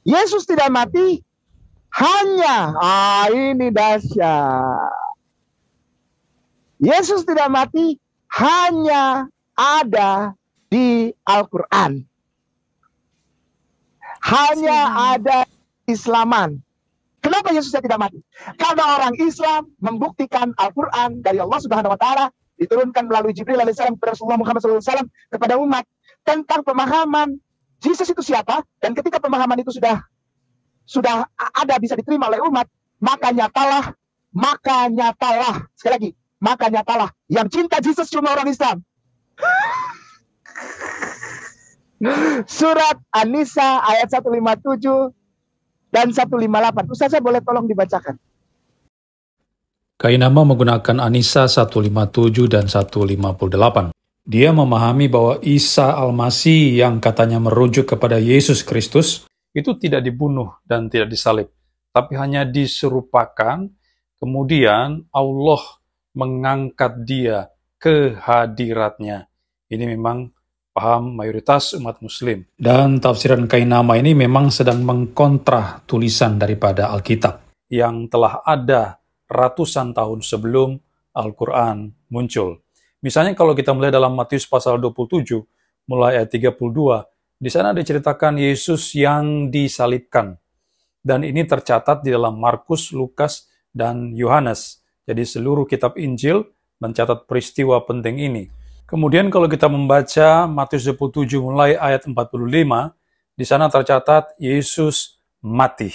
Yesus tidak mati hanya, ini dahsyat. Yesus tidak mati hanya ada di Al-Quran. Hanya ada di Islaman. Kenapa Yesus tidak mati? Karena orang Islam membuktikan Al-Quran dari Allah Subhanahu wa Ta'ala diturunkan melalui Jibril alaihissalam kepada Rasulullah Muhammad SAW kepada umat tentang pemahaman Yesus itu siapa, dan ketika pemahaman itu sudah ada, bisa diterima oleh umat, maka nyatalah, sekali lagi, maka nyatalah yang cinta Yesus cuma orang Islam. Surat An-Nisa ayat 157 dan 158. Ustaz, boleh tolong dibacakan? Kainama menggunakan An-Nisa 157 dan 158. Dia memahami bahwa Isa Al-Masih yang katanya merujuk kepada Yesus Kristus itu tidak dibunuh dan tidak disalib, tapi hanya diserupakan, kemudian Allah mengangkat dia ke hadiratnya. Ini memang paham mayoritas umat muslim. Dan tafsiran Kainama ini memang sedang mengkontra tulisan daripada Alkitab yang telah ada ratusan tahun sebelum Al-Quran muncul. Misalnya kalau kita melihat dalam Matius pasal 27, mulai ayat 32, di sana diceritakan Yesus yang disalibkan. Dan ini tercatat di dalam Markus, Lukas, dan Yohanes. Jadi seluruh kitab Injil mencatat peristiwa penting ini. Kemudian kalau kita membaca Matius 27 mulai ayat 45, di sana tercatat Yesus mati.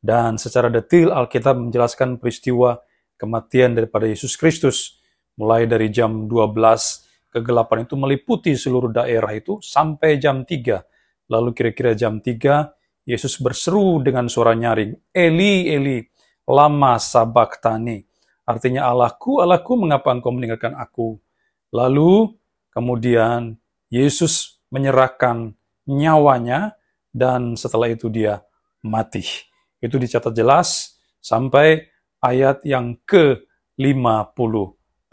Dan secara detail Alkitab menjelaskan peristiwa kematian daripada Yesus Kristus. Mulai dari jam 12 kegelapan itu meliputi seluruh daerah itu sampai jam 3. Lalu kira-kira jam 3, Yesus berseru dengan suara nyaring, Eli, Eli, lama sabachthani. Artinya, Allahku, Allahku, mengapa engkau meninggalkan aku? Lalu, kemudian, Yesus menyerahkan nyawanya, dan setelah itu dia mati. Itu dicatat jelas sampai ayat yang ke-56.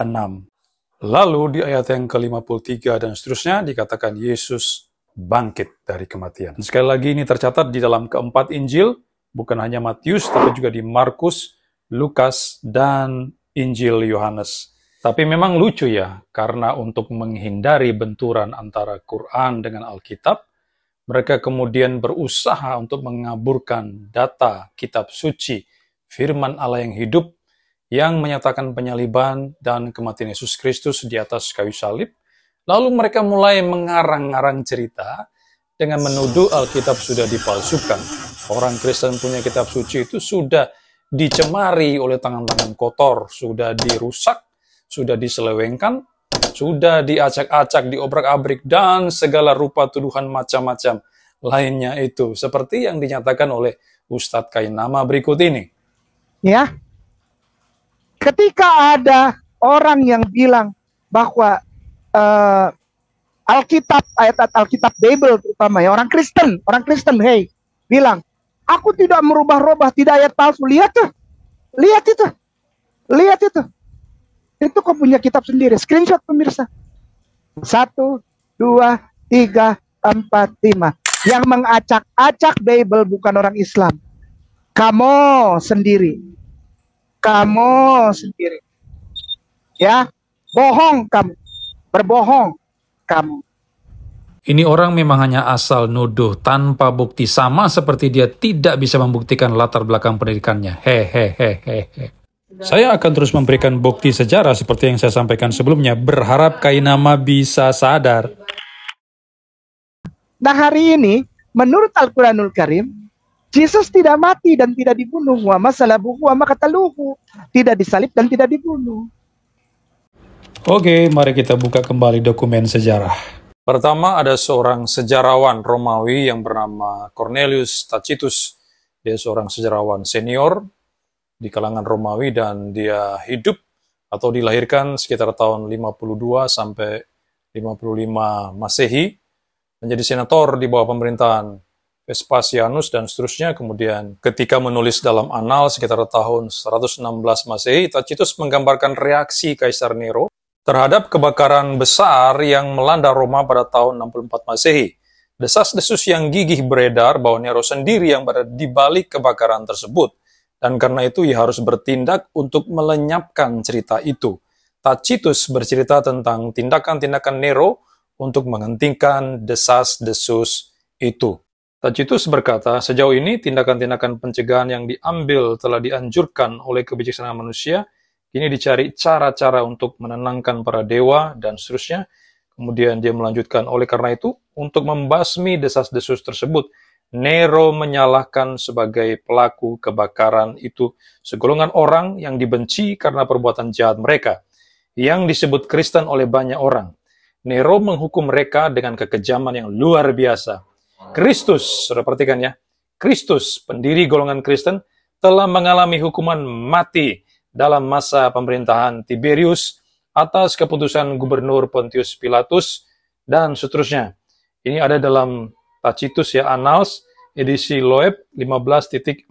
Lalu di ayat yang ke-53 dan seterusnya dikatakan Yesus bangkit dari kematian. Sekali lagi ini tercatat di dalam keempat Injil, bukan hanya Matius, tapi juga di Markus, Lukas, dan Injil Yohanes. Tapi memang lucu ya, karena untuk menghindari benturan antara Quran dengan Alkitab, mereka kemudian berusaha untuk mengaburkan data kitab suci, firman Allah yang hidup, yang menyatakan penyaliban dan kematian Yesus Kristus di atas kayu salib. Lalu mereka mulai mengarang-arang cerita dengan menuduh Alkitab sudah dipalsukan. Orang Kristen punya kitab suci itu sudah dicemari oleh tangan-tangan kotor, sudah dirusak, sudah diselewengkan, sudah diacak-acak, diobrak-abrik, dan segala rupa tuduhan macam-macam lainnya itu. Seperti yang dinyatakan oleh Ustadz Kainama berikut ini. Ya, ketika ada orang yang bilang bahwa Alkitab, ayat Alkitab Bible terutama ya, orang Kristen, hey, bilang, aku tidak merubah-rubah, tidak ayat palsu. Lihat tuh, lihat itu. Itu kok punya kitab sendiri. Screenshot pemirsa. 1, 2, 3, 4, 5. Yang mengacak-acak Bible bukan orang Islam. Kamu sendiri. Ya, bohong kamu. Berbohong kamu. Ini orang memang hanya asal nuduh tanpa bukti, sama seperti dia tidak bisa membuktikan latar belakang pendidikannya. Hehehe. Saya akan terus memberikan bukti sejarah seperti yang saya sampaikan sebelumnya, berharap Kainama bisa sadar. Nah, hari ini, menurut Al-Quranul Karim, Yesus tidak mati dan tidak dibunuh. Wa masalabuhu wa makataluhu. Tidak disalib dan tidak dibunuh. Oke, mari kita buka kembali dokumen sejarah. Pertama, ada seorang sejarawan Romawi yang bernama Cornelius Tacitus. Dia seorang sejarawan senior di kalangan Romawi dan dia hidup atau dilahirkan sekitar tahun 52 sampai 55 Masehi, menjadi senator di bawah pemerintahan Vespasianus dan seterusnya. Kemudian ketika menulis dalam Annal sekitar tahun 116 Masehi, Tacitus menggambarkan reaksi Kaisar Nero terhadap kebakaran besar yang melanda Roma pada tahun 64 Masehi. Desas-desus yang gigih beredar bahwa Nero sendiri yang berada di balik kebakaran tersebut, dan karena itu ia harus bertindak untuk melenyapkan cerita itu. Tacitus bercerita tentang tindakan-tindakan Nero untuk menghentikan desas-desus itu. Tacitus berkata, sejauh ini tindakan-tindakan pencegahan yang diambil telah dianjurkan oleh kebijaksanaan manusia, kini dicari cara-cara untuk menenangkan para dewa dan seterusnya. Kemudian dia melanjutkan, oleh karena itu, untuk membasmi desas-desus tersebut, Nero menyalahkan sebagai pelaku kebakaran itu segolongan orang yang dibenci karena perbuatan jahat mereka, yang disebut Kristen oleh banyak orang. Nero menghukum mereka dengan kekejaman yang luar biasa. Kristus, saudara perhatikan ya, Kristus, pendiri golongan Kristen, telah mengalami hukuman mati dalam masa pemerintahan Tiberius atas keputusan Gubernur Pontius Pilatus, dan seterusnya. Ini ada dalam Tacitus ya, Annals, edisi Loeb 15.44.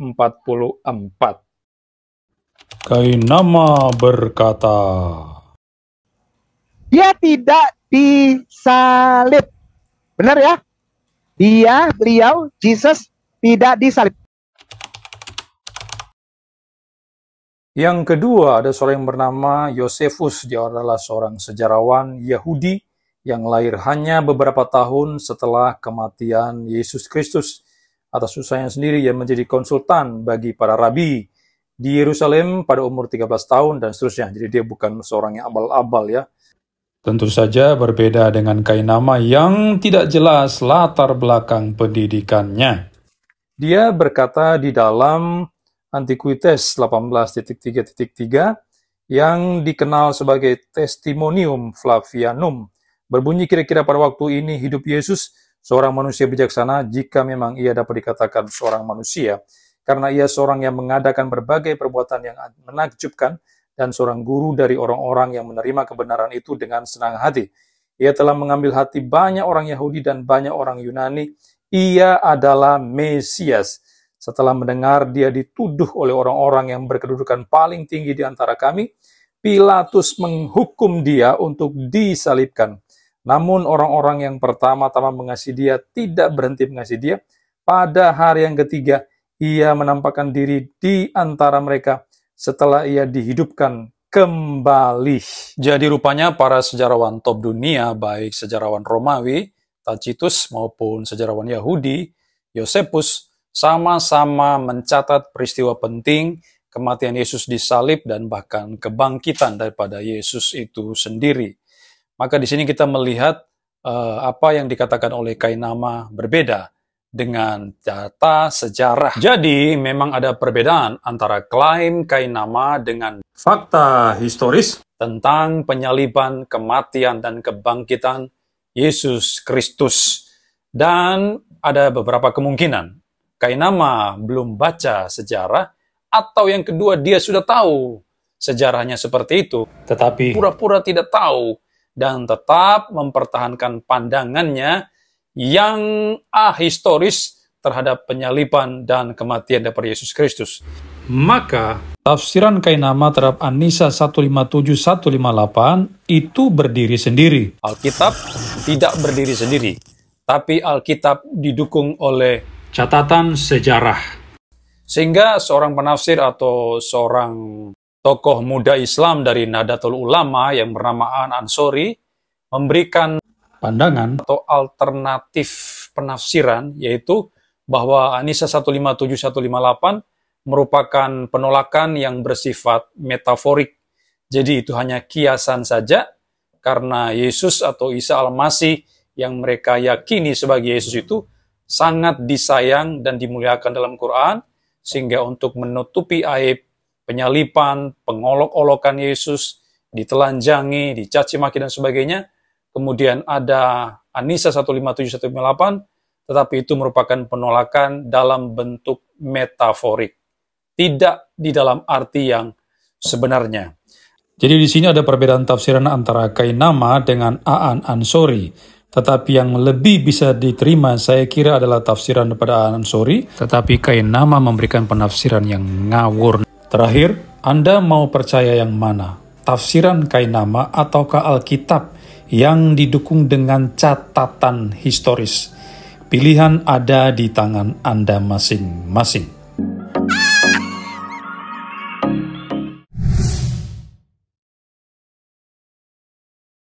Kainama berkata, Dia tidak disalib. Benar ya? Beliau, Jesus, tidak disalib. Yang kedua, ada seorang yang bernama Yosefus. Dia adalah seorang sejarawan Yahudi yang lahir hanya beberapa tahun setelah kematian Yesus Kristus. Atas usahanya sendiri, ia menjadi konsultan bagi para rabi di Yerusalem pada umur 13 tahun dan seterusnya. Jadi dia bukan seorang yang abal-abal ya. tentu saja berbeda dengan Kainama yang tidak jelas latar belakang pendidikannya. Dia berkata di dalam Antiquities 18.3.3 yang dikenal sebagai Testimonium Flavianum, berbunyi kira-kira pada waktu ini hidup Yesus, seorang manusia bijaksana jika memang ia dapat dikatakan seorang manusia, karena ia seorang yang mengadakan berbagai perbuatan yang menakjubkan dan seorang guru dari orang-orang yang menerima kebenaran itu dengan senang hati. Ia telah mengambil hati banyak orang Yahudi dan banyak orang Yunani. Ia adalah Mesias. Setelah mendengar dia dituduh oleh orang-orang yang berkedudukan paling tinggi di antara kami, Pilatus menghukum dia untuk disalibkan. Namun orang-orang yang pertama-tama mengasihi dia tidak berhenti mengasihi dia. Pada hari yang ketiga, ia menampakkan diri di antara mereka setelah ia dihidupkan kembali. Jadi rupanya para sejarawan top dunia, baik sejarawan Romawi, Tacitus maupun sejarawan Yahudi, Yosefus, sama-sama mencatat peristiwa penting kematian Yesus disalib dan bahkan kebangkitan daripada Yesus itu sendiri. Maka di sini kita melihat apa yang dikatakan oleh Kainama berbeda dengan data sejarah. Jadi memang ada perbedaan antara klaim Kainama dengan fakta historis tentang penyaliban, kematian, dan kebangkitan Yesus Kristus. Dan ada beberapa kemungkinan. Kainama belum baca sejarah, atau yang kedua dia sudah tahu sejarahnya seperti itu, tetapi pura-pura tidak tahu dan tetap mempertahankan pandangannya yang ahistoris terhadap penyaliban dan kematian daripada Yesus Kristus. Maka, tafsiran Kainama terhadap An-Nisa 157-158 itu berdiri sendiri. Alkitab tidak berdiri sendiri, tapi Alkitab didukung oleh Catatan sejarah. sehingga seorang penafsir atau seorang tokoh muda Islam dari Nahdlatul Ulama yang bernama An Ansori memberikan Pandangan atau alternatif penafsiran, yaitu bahwa An-Nisa 157-158 merupakan penolakan yang bersifat metaforik. Jadi itu hanya kiasan saja, karena Yesus atau Isa Al-Masih yang mereka yakini sebagai Yesus itu sangat disayang dan dimuliakan dalam Quran, sehingga untuk menutupi aib penyaliban, pengolok-olokan Yesus, ditelanjangi, dicaci maki dan sebagainya, kemudian ada An-Nisa 157-158, tetapi itu merupakan penolakan dalam bentuk metaforik, tidak di dalam arti yang sebenarnya. Jadi di sini ada perbedaan tafsiran antara Kainama dengan Aan Ansori. Tetapi yang lebih bisa diterima saya kira adalah tafsiran daripada Aan Ansori. Tetapi Kainama memberikan penafsiran yang ngawur. Terakhir, Anda mau percaya yang mana? Tafsiran Kainama ataukah Alkitab yang didukung dengan catatan historis? Pilihan ada di tangan Anda masing-masing.